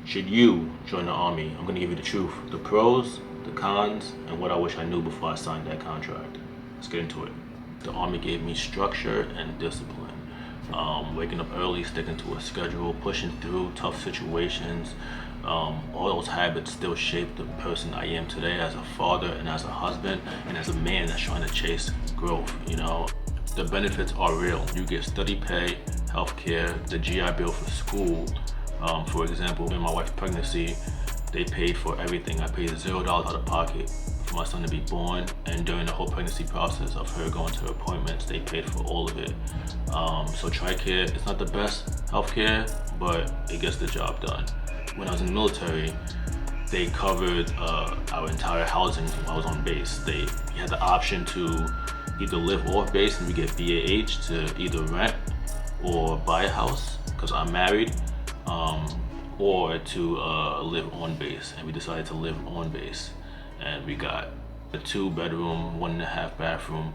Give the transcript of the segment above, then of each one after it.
should you join the Army? I'm gonna give you the truth, the pros, the cons, and what I wish I knew before I signed that contract. Let's get into it. The Army gave me structure and discipline. Waking up early, sticking to a schedule, pushing through tough situations. All those habits still shape the person I am today as a father and as a husband and as a man that's trying to chase growth, you know. The benefits are real. You get study pay, healthcare, the GI Bill for school. For example, in my wife's pregnancy, they paid for everything. I paid $0 out of pocket for my son to be born, and during the whole pregnancy process of her going to her appointments, they paid for all of it. So TRICARE, it's not the best healthcare, but it gets the job done. When I was in the military, they covered our entire housing while I was on base. They had the option to either live off base and we get BAH to either rent or buy a house, because I'm married, or to live on base, and we decided to live on base. And we got a 2-bedroom, 1.5 bathroom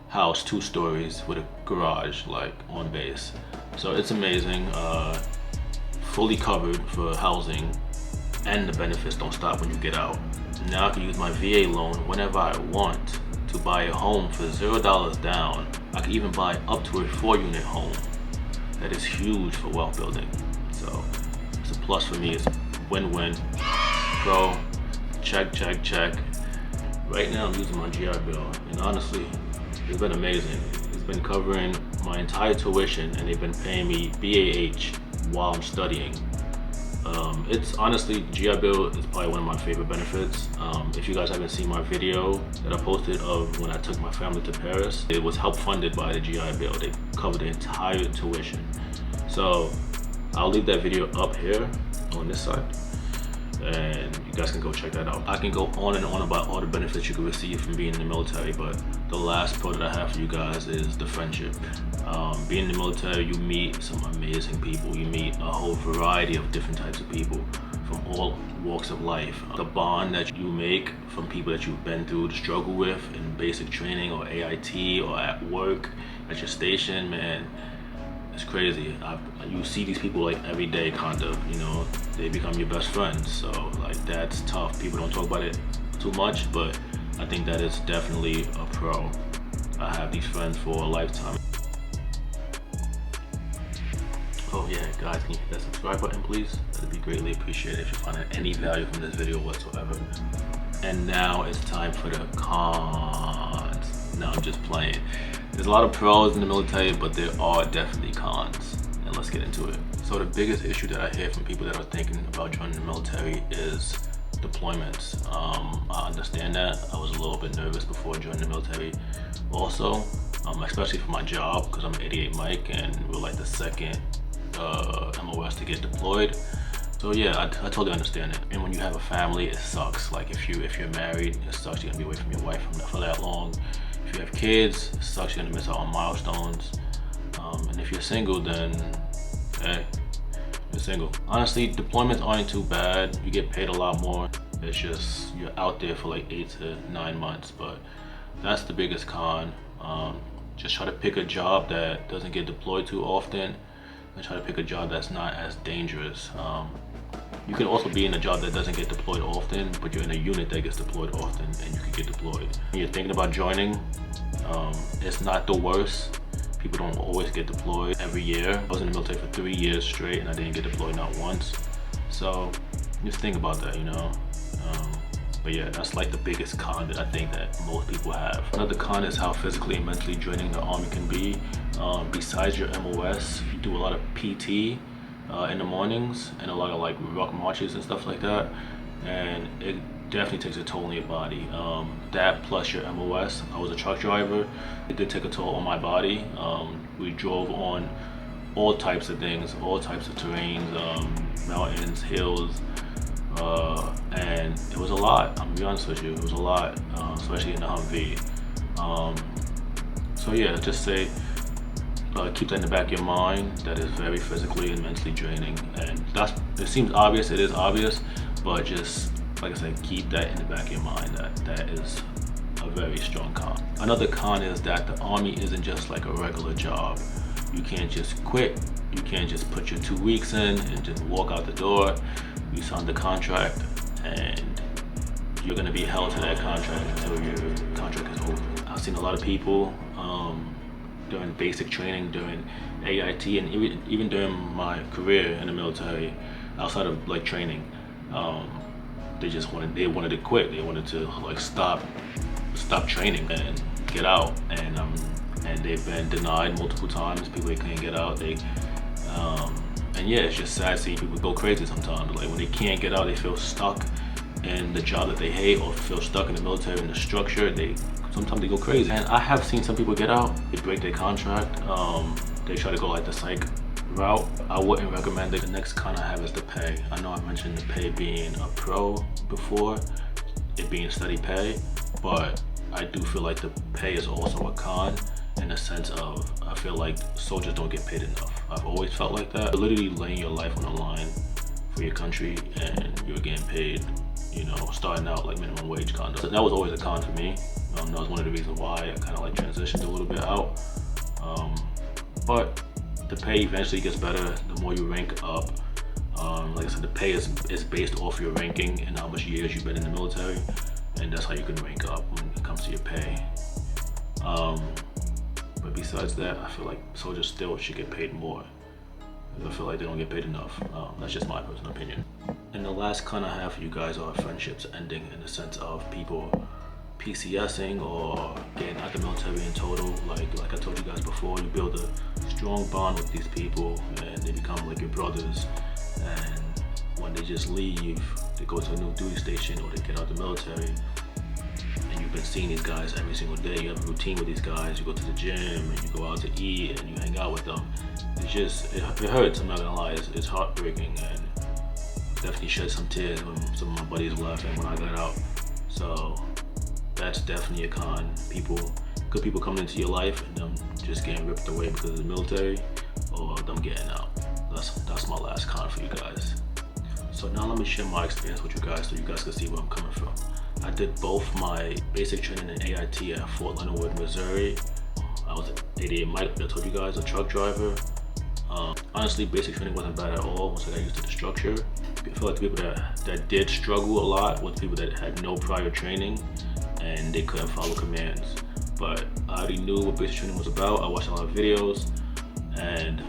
house, 2 stories with a garage, like on base. So it's amazing, fully covered for housing, and the benefits don't stop when you get out. Now I can use my VA loan whenever I want to buy a home for $0 down. I can even buy up to a 4-unit home. That is huge for wealth building. So it's a plus for me. It's win-win. Pro, check, check, check. Right now I'm using my GI Bill, and honestly, it's been amazing. It's been covering my entire tuition, and they've been paying me BAH while I'm studying. It's honestly, GI Bill is probably one of my favorite benefits. If you guys haven't seen my video that I posted of when I took my family to Paris, it was help funded by the GI Bill. They covered the entire tuition. So I'll leave that video up here on this side, and you guys can go check that out. I can go on and on about all the benefits you can receive from being in the military, but the last pro that I have for you guys is the friendship. Being in the military, you meet some amazing people. You meet a whole variety of different types of people from all walks of life. The bond that you make from people that you've been through the struggle with in basic training or AIT or at work, at your station, man, it's crazy. You see these people like every day, kind of, you know, they become your best friends. So like, that's tough. People don't talk about it too much, but I think that is definitely a pro. I have these friends for a lifetime. Oh yeah, guys, can you hit that subscribe button, please? That'd be greatly appreciated if you find any value from this video whatsoever. And now it's time for the cons. No, I'm just playing. There's a lot of pros in the military, but there are definitely cons. And let's get into it. So the biggest issue that I hear from people that are thinking about joining the military is deployments. I understand that. I was a little bit nervous before joining the military also, especially for my job, because I'm 88 Mike and we're like the second MOS to get deployed. So yeah, I totally understand it. And when you have a family, it sucks. Like if you're married, it sucks. You're gonna be away from your wife for that long. If you have kids, it sucks. You're gonna miss out on milestones. And if you're single, then hey, you're single. Honestly, deployments aren't too bad. You get paid a lot more. It's just you're out there for like 8 to 9 months. But that's the biggest con. Just try to pick a job that doesn't get deployed too often, and try to pick a job that's not as dangerous. You can also be in a job that doesn't get deployed often, but you're in a unit that gets deployed often, and you can get deployed. When you're thinking about joining, it's not the worst. People don't always get deployed every year. I was in the military for 3 years straight, and I didn't get deployed not once. So just think about that, you know. But yeah, that's like the biggest con that I think that most people have. Another con is how physically and mentally draining the Army can be. Besides your MOS, you do a lot of PT in the mornings and a lot of like ruck marches and stuff like that, and it definitely takes a toll on your body. That plus your MOS. I was a truck driver. It did take a toll on my body. We drove on all types of things, all types of terrains, mountains, hills, and it was a lot. I'm gonna be honest with you, it was a lot, especially in the Humvee. So yeah, just say, keep that in the back of your mind. That is very physically and mentally draining, and it seems obvious. It is obvious, but just like I said, keep that in the back of your mind. That is a very strong con. Another con is that the Army isn't just like a regular job. You can't just quit. You can't just put your 2 weeks in and just walk out the door. You sign the contract, and you're gonna be held to that contract until your contract is over. I've seen a lot of people during basic training, during AIT, and even during my career in the military, outside of like training, they wanted to quit. They wanted to like stop training and get out, and they've been denied multiple times. People they can't get out. And yeah, it's just sad seeing people go crazy sometimes. Like when they can't get out, they feel stuck in the job that they hate, or feel stuck in the military in the structure. Sometimes they go crazy. And I have seen some people get out, they break their contract, they try to go like the psych route. I wouldn't recommend it. The next con I have is the pay. I know I mentioned the pay being a pro before, it being steady pay, but I do feel like the pay is also a con, in the sense of I feel like soldiers don't get paid enough. I've always felt like that. You're literally laying your life on the line for your country, and you're getting paid, you know, starting out like minimum wage kind of. So that was always a con for me. That was one of the reasons why I kind of like transitioned a little bit out. But the pay eventually gets better the more you rank up. Like I said, the pay is based off your ranking and how much years you've been in the military, and that's how you can rank up when it comes to your pay. But besides that, I feel like soldiers still should get paid more. I feel like they don't get paid enough. That's just my personal opinion. And the last con I have for you guys are friendships ending, in the sense of people PCSing or getting out the military in total. Like I told you guys before, you build a strong bond with these people, and they become like your brothers. And when they just leave, they go to a new duty station, or they get out the military, and you've been seeing these guys every single day. You have a routine with these guys. You go to the gym, and you go out to eat, and you hang out with them. It hurts, I'm not gonna lie. It's heartbreaking, and definitely shed some tears when some of my buddies left and when I got out. So that's definitely a con. Good people coming into your life and them just getting ripped away because of the military, or them getting out. That's my last con for you guys. So now let me share my experience with you guys, so you guys can see where I'm coming from. I did both my basic training and AIT at Fort Leonard Wood, Missouri. I was 88 Mike, I told you guys, a truck driver. Honestly, basic training wasn't bad at all once I got used to the structure. I feel like the people that did struggle a lot with people that had no prior training and they couldn't follow commands. But I already knew what basic training was about. I watched a lot of videos, and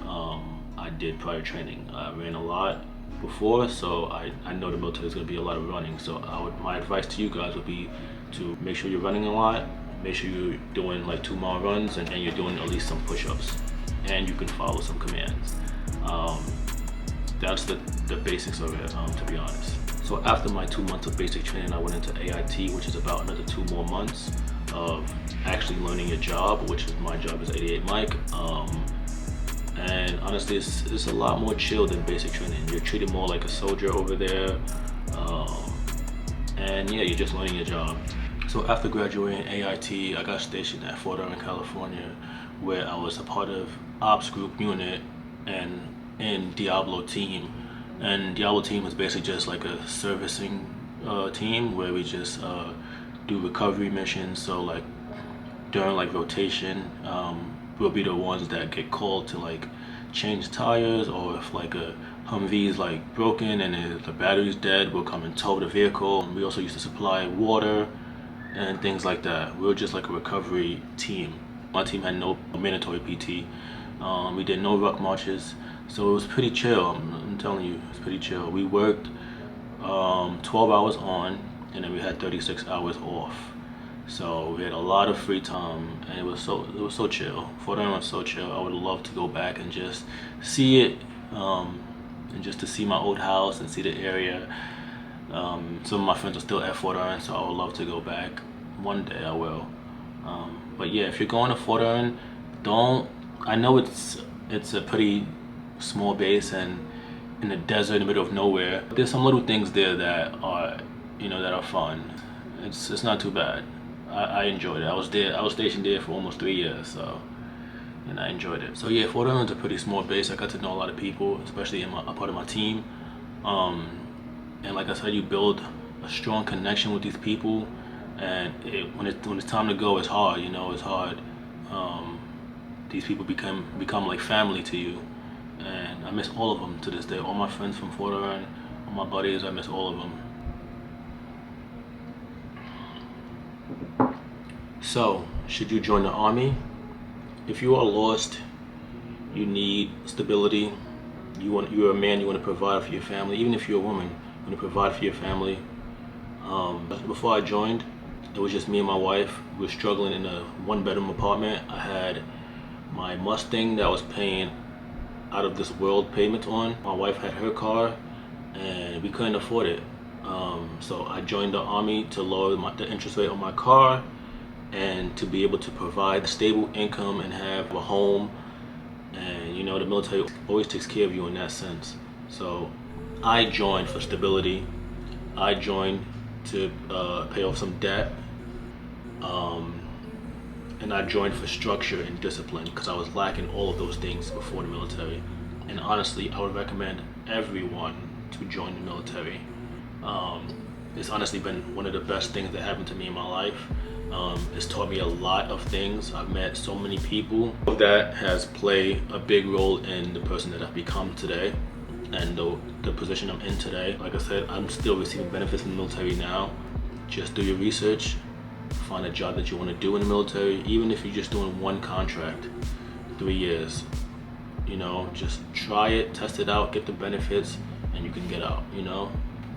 I did prior training. I ran a lot before, so I know the military is going to be a lot of running. So my advice to you guys would be to make sure you're running a lot, make sure you're doing like 2-mile runs, and you're doing at least some push-ups, and you can follow some commands. That's the basics of it, to be honest. So after my 2 months of basic training, I went into AIT, which is about another 2 more months of actually learning your job, which is my job is 88 Mike. And honestly, it's a lot more chill than basic training. You're treated more like a soldier over there. And yeah, you're just learning your job. So after graduating AIT, I got stationed at Fort Irwin, California, where I was a part of Ops Group Unit and in Diablo Team. And Diablo Team is basically just like a servicing team where we just do recovery missions. So like during like rotation, we'll be the ones that get called to like change tires, or if like a Humvee's like broken and the battery's dead, we'll come and tow the vehicle. We also used to supply water and things like that. We were just like a recovery team. My team had no mandatory PT. We did no ruck marches, so it was pretty chill. I'm telling you, it's pretty chill. We worked 12 hours on, and then we had 36 hours off. So we had a lot of free time, and it was so chill. Fort Irwin was so chill. I would love to go back and just see it, and just to see my old house and see the area. Some of my friends are still at Fort Irwin, so I would love to go back. One day I will. But yeah, if you're going to Fort Irwin, I know it's a pretty small base and in the desert in the middle of nowhere. There's some little things there that are, that are fun. It's not too bad. I enjoyed it. I was stationed there for almost 3 years, and I enjoyed it. So yeah, Fort Irwin's a pretty small base. I got to know a lot of people, especially a part of my team. And like I said, you build a strong connection with these people, and when it's time to go, it's hard. It's hard. These people become like family to you, and I miss all of them to this day. All my friends from Fort Irwin, my buddies, I miss all of them. So, should you join the army? If you are lost, you need stability, you're a man, you want to provide for your family. Even if you're a woman, you want to provide for your family. Before I joined, it was just me and my wife. We were struggling in a one-bedroom apartment. I had my Mustang that I was paying out of this world payments on. My wife had her car, and we couldn't afford it. So I joined the army to lower the interest rate on my car, and to be able to provide a stable income and have a home. And you know, the military always takes care of you in that sense. So I joined for stability. I joined to pay off some debt. And I joined for structure and discipline because I was lacking all of those things before the military. And honestly, I would recommend everyone to join the military. It's honestly been one of the best things that happened to me in my life. It's taught me a lot of things. I've met so many people. That has played a big role in the person that I've become today and the position I'm in today. Like I said, I'm still receiving benefits from the military now. Just do your research, find a job that you want to do in the military, even if you're just doing one contract, 3 years. You know, just try it, test it out, get the benefits, and you can get out, you know?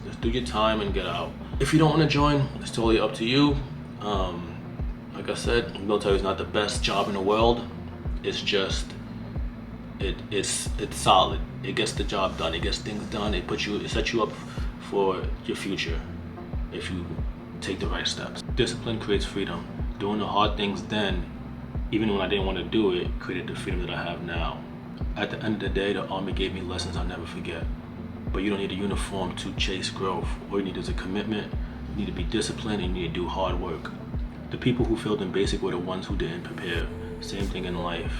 Just do your time and get out. If you don't want to join, it's totally up to you. Like I said, the military is not the best job in the world. It's just, it's solid. It gets the job done. It gets things done. It sets you up for your future if you take the right steps. Discipline creates freedom. Doing the hard things then, even when I didn't want to do it, created the freedom that I have now. At the end of the day, the army gave me lessons I'll never forget. But you don't need a uniform to chase growth. All you need is a commitment. You need to be disciplined, and you need to do hard work. The people who failed in basic were the ones who didn't prepare. Same thing in life.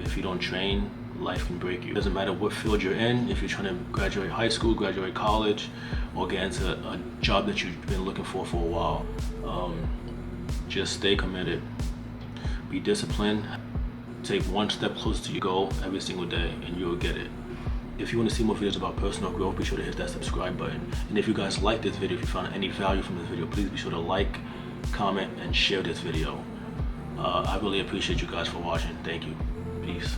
If you don't train, life can break you. It doesn't matter what field you're in. If you're trying to graduate high school, graduate college, or get into a job that you've been looking for a while, just stay committed. Be disciplined. Take one step closer to your goal every single day, and you'll get it. If you want to see more videos about personal growth, be sure to hit that subscribe button. And if you guys like this video, if you found any value from this video, please be sure to like, comment, and share this video. I really appreciate you guys for watching. Thank you. Peace.